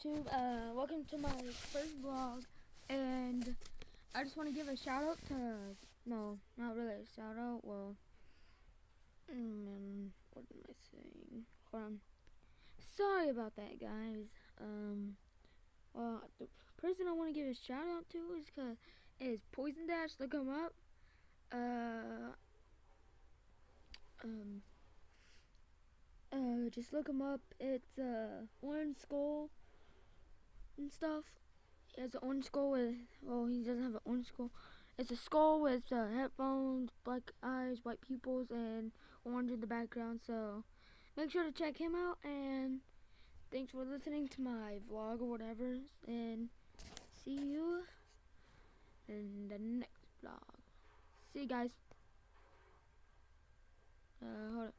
YouTube? Welcome to my first vlog, and I just want to give a shout out to, no, not really a shout out, well, what am I saying? Hold on. Sorry about that, guys. Well, the person I want to give a shout out to is Poison Dash. Look him up. Um, just look him up. It's, Orange Skull and stuff. He has an orange skull with, well, he doesn't have an orange skull. It's a skull with headphones, black eyes, white pupils, and orange in the background. So make sure to check him out. And thanks for listening to my vlog or whatever. And see you in the next vlog. See you guys. Hold up.